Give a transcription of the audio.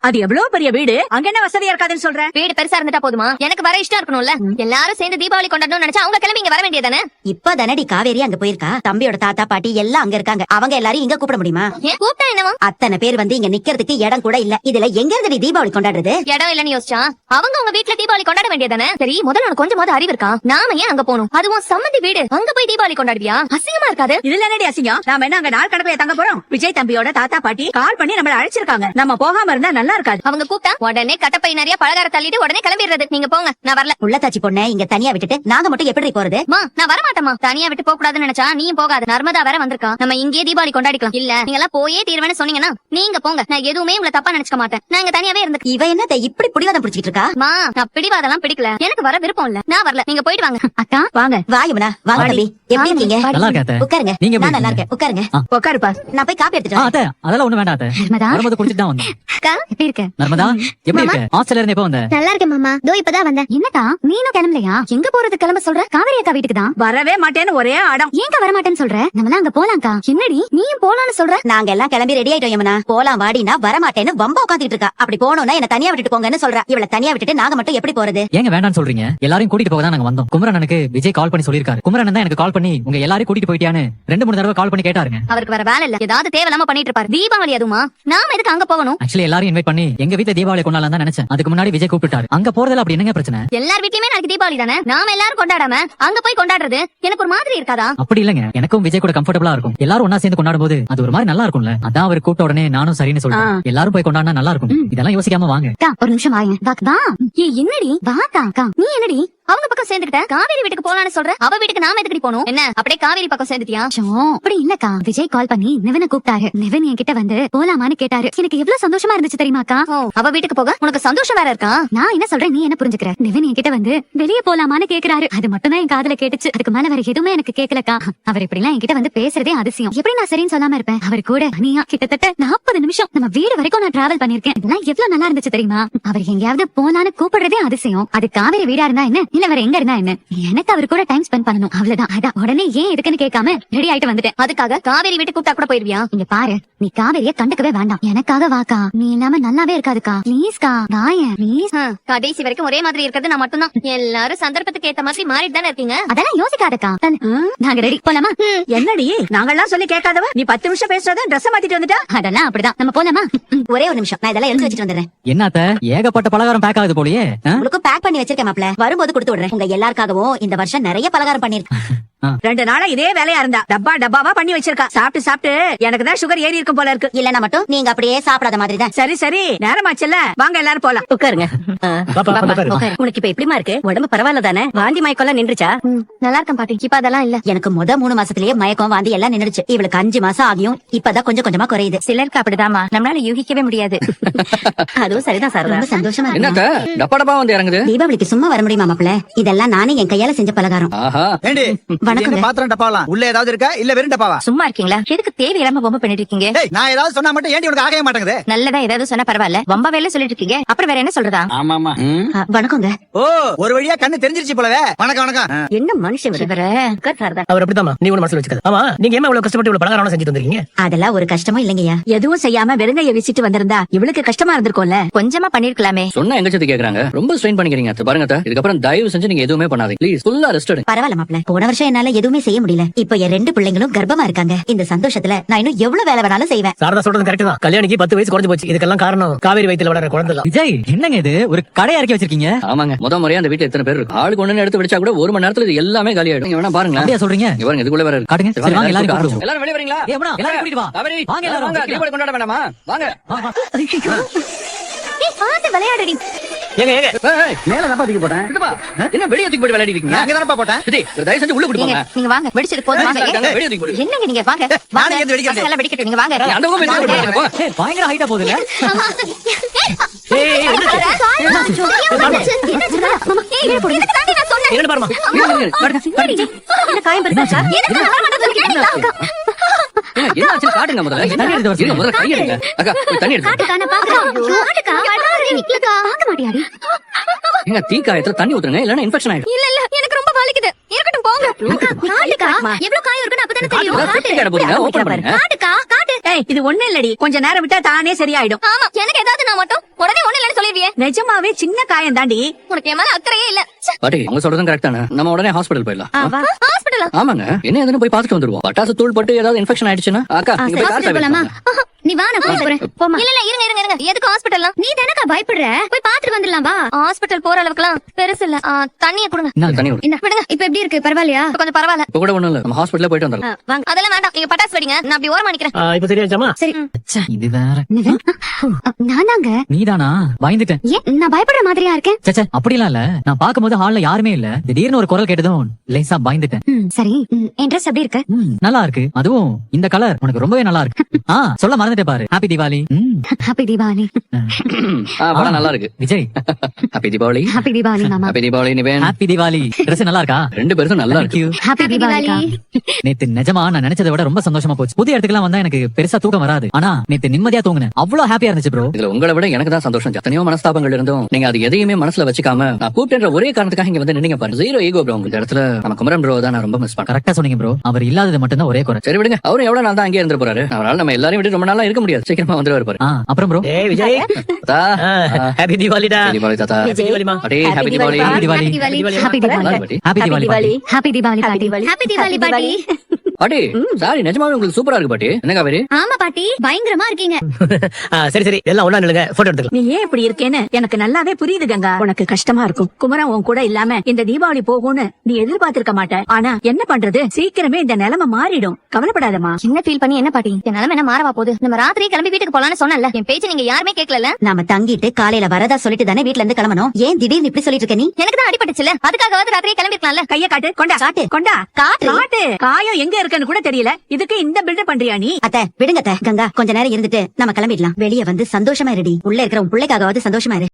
அது எவ்வளவு பெரிய வீடு, அங்க என்ன வசதியா இருக்காதுன்னு சொல்ற? வீடு பெருசா இருந்துட்டா போதுமா? எனக்கு வர இஷ்டம் இருக்கணும்ல. எல்லாரும் சேர்ந்து தீபாவளி கொண்டாடணும்னு நினைச்சா அவங்க கிளம்பி இங்க வர வேண்டியதானே? இப்ப தானடி காவேரி அங்க போயிருக்கா. தம்பியோட தாத்தா பாட்டி எல்லாம் அங்க இருக்காங்க. அவங்க எல்லாரும் இங்க கூப்பிட முடியுமா? ஏன் கூப்பிட்டா என்னவா? அத்தனை பேர் வந்து இங்க நிக்கிறதுக்கு இடம் கூட இல்ல. இதுல எங்க இருந்து தீபாவளி கொண்டாடுறது? இடம் இல்லன்னு யோசிச்சா அவங்க உங்க வீட்டுல தீபாவளி கொண்டாட வேண்டியதானே? சரி, முதல்ல உனக்கு கொஞ்சமாவது அறிவு இருக்கா? நாம ஏன் அங்க போகணும்? அதுவும் சம்மந்தி வீடு, அங்க போய் தீபாவளி கொண்டாடுவியா? அசிங்கமா இருக்காது? இதுல என்னடி அசிங்கம்? நாம என்ன அங்க நாள் கணக்குல தங்க போறோம்? விஜய் தம்பியோட தாத்தா பாட்டி கால் பண்ணி நம்மள அழைச்சிருக்காங்க. நம்ம போகாம இருந்தா நல்லா இருக்காது. அவங்க கூப்பிட்டா உடனே கட்டப்பை நிறைய பலகார தள்ளிட்டு உடனே கிளம்பிடுறது. நீங்க போங்க, நான் வரல. உள்ளத்தாச்சி பொண்ணை இங்க தனியா விட்டுட்டு நாங்க மட்டும் எப்படி போறது? நான் வர மாட்டேமா. தனியா விட்டு போக கூடாதுன்னு நினைச்சா நீயும் போகாது. நர்மதா வேற வந்திருக்கா. நம்ம இங்கே தீபாவளி கொண்டாடிக்கலாம். இல்ல நீங்க எல்லாம் போயே தீர்வேன்னு சொன்னீங்கன்னா நீங்க போங்க. நான் எதுவுமே உங்களை தப்பா நினைச்சுக்க மாட்டேன். நான் இங்க தனியாவே இருந்து. இவ என்னத்த இப்படி பிடிவாதம் பிடிச்சிட்டு இருக்கா? நான் பிடிவாதெல்லாம் பிடிக்கல. எனக்கு வர விருப்பம் இல்ல. நான் வரல. நீங்க போயிட்டு வாங்க. அக்கா வாங்க. வாயமனா வாங்க தம்பி. எப்படி இருக்கீங்க? நல்லா இருக்கேன். உட்காருங்க. நான் நல்லா இருக்கேன். உட்காருங்க. உட்காருப்பா. நான் போய் காப்பி எடுத்துட்டு அத்தை, அதெல்லாம் ஒண்ணு வேண்டாம் அத்தை. வரும்போது குடிச்சிட்டு தான் வந்தேன். அக்கா எப்படி இருக்க? நர்மதா எப்படி இருக்க? ஹாஸ்டல்ல இருந்து எப்ப வந்த? நல்லா இருக்கேன் மாமா. தோ இப்பதான் வந்தேன். என்னக்கா நீனும் கிளம்பலையா? எங்க போறது கிளம்ப சொல்ற? காவேரி அக்கா வீட்டுக்கு தான். வரவே மாட்டேன்னு ஒரே அடம். ஏங்க வர மாட்டேன்னு சொல்ற? நம்மள அங்க போலாம்க்கா. என்னடி நீயும் போலான்னு சொல்ற? நாங்க எல்லாம் கிளம்பி ரெடி ஆயிட்டோம் யமுனா. போலாம் வாடினா வர மாட்டேன்னு வம்ப உட்காந்துட்டு இருக்கா. அப்படி போனோம்னா என்ன தனியா விட்டுட்டு போங்கன்னு சொல்றா. இவள தனியா விட்டுட்டு நாங்க மட்டும் எப்படி போறது? ஏங்க வேண்டாம்னு சொல்றீங்க? எல்லாரையும் கூட்டிட்டு போக தான் நாங்க வந்தோம். குமரனுக்கு விஜய் கால் பண்ணி சொல்லிருக்காரு. குமரன் தான் எனக்கு கால் பண்ணி உங்க எல்லாரையும் கூட்டிட்டு போயிட்டியான்னு 2-3 தடவை கால் பண்ணி கேட்டாருங்க. அவருக்கு வேற வேலை இல்ல. ஏதாவது தேவையில்லாம பண்ணிட்டு இருப்பாரு. தீபாவளி அதுமா நாம எதுக்கு அங்க போகணும்? ஆக்சுவலி எல்லாரும் இன்வைட் பண்ணி எங்க வீட்ல தீபாவளி கொண்டாடலாம் தான் நினைச்சேன். அதுக்கு முன்னாடி விஜய் கூப்பிட்டாரு. அங்க போறதுல அப்படி என்னங்க பிரச்சனை? எல்லார் வீட்லயுமே நாளைக்கு தீபாவளி தானே. நாம எல்லாரும் கொண்டாடாம அங்க போய் கொண்டாடுறது எனக்கு ஒரு மாதிரி இருக்காதா? அப்படி இல்லங்க, எனக்கும் விஜய் கூட கம்ஃபர்டபுளா இருக்கும். எல்லாரும் ஒன்னா சேர்ந்து கொண்டாடும் போது அது ஒரு மாதிரி நல்லா இருக்கும்ல. அதான் அவர் கூப்பிட்ட உடனே நானும் சரின்னு சொல்றேன். எல்லாரும் போய் கொண்டாடினா நல்லா இருக்கும். இதெல்லாம் யோசிக்காம வாங்க. ஒரு நிமிஷம் வாங்க. என்னடி வாக்கா? நீ என்னடி அவங்க பக்கம் சேர்ந்துக்கிட்ட? காவேரி வீட்டுக்கு போலான்னு சொல்ற. அவ வீட்டுக்கு நாம எதுக்கு போகணும்? என்ன அப்படியே காவேரி பக்கம் சேர்ந்துட்டியா? அப்படி இல்லக்கா, விஜய் கால் பண்ணி நிவனை கூப்பிட்டாரு. நிவன் என்கிட்ட வந்து போலாமான்னு கேட்டாரு. எனக்கு எவ்வளவு சந்தோஷமா இருந்துச்சு தெரியுமாக்கா? அவ வீட்டுக்கு போக உனக்கு சந்தோஷம் வேற இருக்கா? நான் என்ன சொல்றேன், நீ என்ன புரிஞ்சுக்கிற? நிவன் என்கிட்ட வந்து வெளியே போலாமான்னு கேக்குறாரு. அது மட்டும் தான் என் காதுல கேட்டுச்சு. அதுக்கு மேல வேற எதுவுமே எனக்கு கேட்கலக்கா. அவர் இப்படி எல்லாம் என்கிட்ட வந்து பேசுறதே அதிசயம். எப்படி நான் சரின்னு சொல்லாம இருப்பேன்? அவர் கூட தனியா கிட்டத்தட்ட 40 நிமிஷம் நம்ம வீடு வரைக்கும் நான் டிராவல் பண்ணிருக்கேன். இதெல்லாம் எவ்வளவு நல்லா இருந்துச்சு தெரியுமா? அவர் எங்கேயாவது போலான்னு கூப்பிடுறதே அதிசயம். அது காவேரி வீடா இருந்தா என்ன, இல்ல வேற எங்க இருந்தா என்ன, எனக்கு அவர் கூட டைம் ஸ்பெண்ட் பண்ணணும், அவ்வளவுதான். அதான் உடனே ஏன் எதுக்குன்னு கேட்காம ரெடி ஆயிட்டு வந்துட்டேன். அதுக்காக காவேரி வீட்டு கூப்பிட்டா கூட போயிருவியா? இங்க பாரு, நீ காவேரிய கண்டுக்கவே வேண்டாம். எனக்காக வாக்கா. நீ இல்லாம நல்லாவே இருக்காதுக்கா. பிளீஸ்கா வாயேன் ப்ளீஸ். கடைசி வரைக்கும் ஒரே மாதிரி இருக்கிறது நான் மட்டும்தான். எல்லாரும் சந்தர்ப்பத்துக்கு ஏத்த மாதிரி மாறிட்டு தானே இருக்கீங்க. அதெல்லாம் யோசிக்காதக்கா. நாங்க ரெடி போலாமா? என்னடி நாங்கெல்லாம் சொல்லி கேட்காதவ நீ 10 நிமிஷம் பேசுறத ட்ரெஸ் மாத்திட்டு வந்துட்டா? அதெல்லாம் அப்படிதான். நம்ம போலாமா? ஒரே ஒரு நிமிஷம், நான் இதெல்லாம் எடுத்து வச்சிட்டு வந்துடுறேன். என்னத்த ஏகப்பட்ட பலகாரம் பேக் ஆகுது போலயே. உங்களுக்கு பேக் பண்ணி வச்சிருக்கேன் மாப்ள. வரும்போது கொடுத்து விடுறேன். உங்க எல்லாருக்காகவும் இந்த வருஷம் நிறைய பலகாரம் பண்ணிருக்கேன். 2 நாளா இதே வேலையா இருந்தா டப்பாவா பண்ணி வச்சிருக்கா. சாப்பிட்டு சாப்பிட்டு எனக்கு தான் சுகர் ஏறி இருக்கும் போல இருக்கு. இல்லனா மட்டும் நீங்க அப்படியே சாப்பிடாத மாதிரி தான். சரி நேரமாச்சல்ல, வாங்க எல்லாரும் போலாம். உட்காருங்க. உனக்கு இப்ப எப்படிமா இருக்கு? உடம்பு பரவாயில்ல தானே? வாந்தி மயக்கம் நின்றுச்சா? நல்லா இருக்கேன் பாட்டி. இப்ப அதெல்லாம் இல்ல. எனக்கு 3 மாசத்திலேயே மயக்கம் வாந்தி எல்லாம் நின்னுடுச்சு. இவளுக்கு 5 மாசம் ஆகியும் இப்பதான் கொஞ்சம் கொஞ்சமா குறையுது. சிலருக்கு அப்படிதாமா, நம்மளால யூகிக்கவே முடியாது. அதுவும் சரிதான் சார். ரொம்ப சந்தோஷமா என்னக்கா டப்பா வந்து இறங்குது? தீபாவளிக்கு சும்மா வர முடியுமா மாப்ள? இதெல்லாம் நானே என் கையால செஞ்ச பலகாரம். வணக்கம். பாத்திரம் டப்பாலாம் உள்ள ஏதாவது இருக்கா இல்ல வெறும் டப்பாவா? சும்மா இருக்கீங்களா? எதுக்கு தேவையில்லாம பொம்மை பண்ணிட்டு இருக்கீங்க? நான் ஏதாவது சொன்னா மட்டும் ஏன்டி உனக்கு ஆகவே மாட்டேங்குது? நல்லதா ஏதாவது சொன்னா பரவாயில்ல, வம்ப வேலை சொல்லிட்டு இருக்கீங்க. அப்புறம் வேற என்ன சொல்றதா? ஆமாமா. வணக்கங்க. ஓ, ஒரு வழியா கண்ணு தெரிஞ்சிருச்சு போலவே. வணக்கம். என்ன மனுஷன் இவர? அவர் அப்படித்தாமா, நீ ஒண்ணு மனசுல வச்சுக்காத. ஆமா, நீங்க ஏன் இவ்வளவு கஷ்டப்பட்டு இவ்வளவு பலகாரம் செஞ்சுட்டு வந்திருக்கீங்க? அதெல்லாம் ஒரு கஷ்டமும் இல்லைங்கய்யா. எதுவும் செய்யாம வெறுங்கைய வீசிட்டு வந்திருந்தா இவளுக்கு கஷ்டமா இருந்திருக்கும்ல. கொஞ்சமா பண்ணிருக்கலாமே. சொன்னா எங்க சத்தி கேக்குறாங்க. ரொம்ப ஸ்ட்ரெயின் பண்ணிக்கிறீங்க. பாருங்க இதுக்கப்புறம் தயவு செஞ்சு நீங்க எதுவுமே பண்ணாதீங்க ப்ளீஸ். ஃபுல்லா ரெஸ்ட் எடுங்க. பரவாயில்ல மாப்ள, போன வருஷம் என்னால எதுவுமே செய்ய முடியல. இப்ப என் 2 பிள்ளைங்களும் கர்ப்பமா இருக்காங்க. இந்த சந்தோஷத்துல நான் இன்னும் எவ்வளவு வேலை வேணாலும் செய்வேன். சாரதா சொல்றது கரெக்ட் தான். கல்யாணிக்கு 10 வயசு குறைஞ்சு போச்சு. இதுக்கெல்லாம் காரணம் காவேரி வயித்துல வளர குழந்தை. விஜய் என்னங்க இது, ஒரு கடையா இறக்கி வச்சிருக்கீங்க? ஆமாங்க, முறையா அந்த வீட்டுல எத்தனை பேர் இருக்கு? ஆளுக்கு ஒண்ணு எடுத்து வச்சா கூட 1 மணி நேரத்துல இது எல்லாமே காலியாயிடும். நீங்க வேணா பாருங்க. அப்படியே சொல்றீங்க? இவங்க இதுக்குள்ள வேற இருக்கு. காட்டுங்க. சரி, வாங்க எல்லாரும் கூப்பிடுவோம். எல்லாரும் வெளிய வரீங்களா? எல்லாரும் கூட்டிட்டு வா. காவேரி வாங்க எல்லாரும். வாங்க, தீபாவளி கொண்டாட வேண்டாமா? வாங்க. பாத்து விளையாடுடி. ஏங்க மேல தான் பாத்துக்க போறேன். என்ன வெளிய தூக்கி போட்டு விளையாடிட்டு இருக்கீங்க? நான் தானப்பா போட்டேன். சரி, தயவு செஞ்சு உள்ள கூட்டி போங்க. நீங்க வாங்க, வெடிச்சது போதும். வாங்க. வெளிய தூக்கி போடு. என்னங்க நீங்க வாங்க. நானே ஏன் வெடிக்கிறது? எல்லாம் வெடிக்கட்டும். நீங்க வாங்க. அந்த பக்கம் வெளிய போடு. போ. ஏய், பயங்கர ஹைட்டா போகுதுல. என்ன பாருமா? என்ன காயம் பெருசா? என்ன ஆச்சு காட்டுங்க முதல்ல. தண்ணி எடுத்து வர இருங்க, முதல்ல கை எடுங்க. அக்கா போய் தண்ணி எடுங்க. பாக்க மாட்டியாடி? ஏங்க தீ காயத்துல தண்ணி ஊத்துங்க, இல்லன்னா இன்ஃபெக்ஷன் ஆயிடும். இல்ல எனக்கு ரொம்ப வலிக்குது. இருக்கட்டும் போ. போங்க காட்டுக்கா எவ்வளவு காயம் இருக்குன்னு அப்பதானே தெரியும் சுத்தி காட்ட போறீங்க ஓபன் பண்ணுங்க காட்டுக்கா காட்டு ஏய் இது ஒண்ணு இல்லடி, கொஞ்ச நேரம் விட்டா தானே சரியாயிடும். ஆமா எனக்கு ஏதாவது நான் மட்டும் உடனே ஒண்ணு இல்லன்னு சொல்லிடுவியே. நிஜமாவே சின்ன காயம் தாண்டி. உனக்கு என் மேல அக்கறையே இல்ல. பாட்டி அவங்க சொல்றதும் கரெக்ட் தானே. நம்ம உடனே ஹாஸ்பிடல் போயிடலாம். ஹாஸ்பிடலா? ஆமாங்க, என்ன ஏதுன்னு போய் பார்த்துட்டு வந்துருவோம். பட்டாசு தூள் பட்டு ஏதாவது இன்ஃபெக்ஷன் ஆயிடுச்சுன்னா அக்கா நீங்க போய் கார் போலாமா? சர்வீஸ் நீ வா நான் கூட்டிட்டு போறேன். போமா. இல்ல இல்ல இருங்க இருங்க இருங்க. எதுக்கு ஹாஸ்பிடல்லாம்? நீ தானக்கா பயப்படுற, போய் பாத்துட்டு வந்துடலாம் வா. ஹாஸ்பிடல் போற அளவுக்குலாம் பெருசு இல்ல. தண்ணிய கொடுங்க. தண்ணி விடு. இந்த விடுங்க. இப்ப எப்படி இருக்கு, பரவாயில்லையா? இப்ப கொஞ்சம் பரவாயில்ல. இப்ப கூட ஒண்ணும் இல்ல, நம்ம ஹாஸ்பிடல்ல போயிட்டு வந்துடலாம். அதெல்லாம் வேண்டாம், நீங்க பட்டாசு வெடிங்க, நான் அப்படி ஓரமா நிக்கிறேன். இப்ப சரியாச்சாமா? சரி. ச்சே, இது வேற. நானாங்க? நீதானா? பயந்துட்டேன். ஏன் நான் பயப்படுற மாதிரியா இருக்கேன்? சே அப்படிலாம் இல்ல. நான் பாக்கும்போது ஹால்ல யாருமே இல்ல. திடீர்னு ஒரு குரல் கேட்டதும் லேசா பயந்துட்டேன். சரி, என் ட்ரெஸ் எப்படி இருக்கு? நல்லா இருக்கு. அதுவும் இந்த கலர் உனக்கு ரொம்பவே நல்லா இருக்கு. சொல்ல மறந்துட்டே பாரு. ஹாப்பி தீபாவளி. ஹாப்பி தீபாவளி. படம் நல்லா இருக்கு. விஜய் ஹாப்பி தீபாவளி. ஹாப்பி தீபாவளி மாமா. Happy Deepavali Niven. Happy Deepavali. Dress நல்லா இருக்கா? ரெண்டு பேரும் நல்லா இருக்கு. ஹாப்பி தீபாவளி. நேத்து நிஜமா நான் நினைச்சதை விட ரொம்ப சந்தோஷமா போச்சு. புதிய இடத்துக்குலாம் வந்தா எனக்கு பெருசா தூக்கம் வராது. ஆனா நேத்து நிம்மதியா தூங்குனேன். அவ்வளவு ஹாப்பியா இருந்துச்சு ப்ரோ. இதுல உங்களை விட எனக்கு தான் சந்தோஷம். எத்தனையோ மனஸ்தாபங்கள் இருந்தும் நீங்க அது எதையுமே மனசுல வச்சுக்காம நான் கூப்பிட்ட ஒரே காரணத்துக்காக இங்க வந்து நின்னீங்க பாரு. Zero ego bro. இந்த இடத்துல நம்ம குமரன் ப்ரோ தான் நான் ரொம்ப மிஸ் பண்றேன். கரெக்டா சொன்னீங்க ப்ரோ. அவர் இல்லாதது மட்டும் தான் ஒரே குறை. சரி விடுங்க, அவரும் எவ்வளவு நாள் தான் அங்கே இருந்து போறாரு. அவரால் நம்ம எல்லாரையும் விட்டு ரொம்ப நாளா இருக்க முடியாது. சீக்கிரமா வந்துருவாரு பாரு. அப்புறம் ப்ரோ. ஏய் விஜய், தாத்தா ஹாப்பி தீபாவளிடா. ஹாப்பி தீபாவளி தாத்தா. ஹாப்பி தீபாவளிமா. அடே happy Deepavali. Happy Deepavali. Happy நல்லா தீபாவளி. இருக்கு பாட்டி. ஹாப்பி தீபாவளி பாட்டி. ஹாப்பி தீபாவளி பாட்டி. ஹாப்பி தீபாவளி பாட்டி. பாட்டி சாரி, நிஜமாவே உங்களுக்கு சூப்பரா இருக்கு பாட்டி. என்ன காவேரி? ஆமா பாட்டி, பயங்கரமா இருக்கீங்க. சரி சரி, எல்லாம் ஒண்ணா நில்லுங்க, போட்டோ எடுத்துக்கலாம். நீ ஏன் இப்படி இருக்கேன்னு எனக்கு நல்லாவே புரியுது கங்கா. உனக்கு கஷ்டமா இருக்கும். குமரன் உன் கூட இல்லாம இந்த தீபாவளி போகும்னு நீ எதிர்பார்த்திருக்க மாட்ட. ஆனா என்ன பண்றது, சீக்கிரமே இந்த நிலைமை மாறிடும். கவலைப்படாதமா. என்ன ஃபீல் பண்ணி என்ன பாட்டி? என் நிலைமை என்ன மாறவா போகுது? நம்ம ராத்திரி கிளம்பி வீட்டுக்கு போலான்னு சொன்னல. என் பேச்சு நீங்க யாருமே கேட்கல. நாம தங்கிட்டு காலையில வரதா சொல்லிட்டு தானே வீட்ல இருந்து கிளம்பணும். ஏன் திடீர்னு இப்படி சொல்லிட்டு இருக்க நீ? எனக்கு தான் அடிபட்டுச்சுல, அதுக்காகவாது ராத்திரியே கிளம்பிருக்கலாம்ல. கைய காட்டு. கொண்டா காட்டு. கொண்டா காட்டு. காட்டு. காயம் எங்க இருக்குன்னு கூட தெரியல. இதுக்கு இந்த பில்டப் பண்றியா நீ? அத்தை விடுங்க அத்தை. கங்கா கொஞ்ச நேரம் இருந்துட்டு நம்ம கிளம்பிடலாம். வெளிய வந்து சந்தோஷமா இருடி. உள்ள இருக்கிற உன் பிள்ளைக்காகவாது சந்தோஷமா இரு.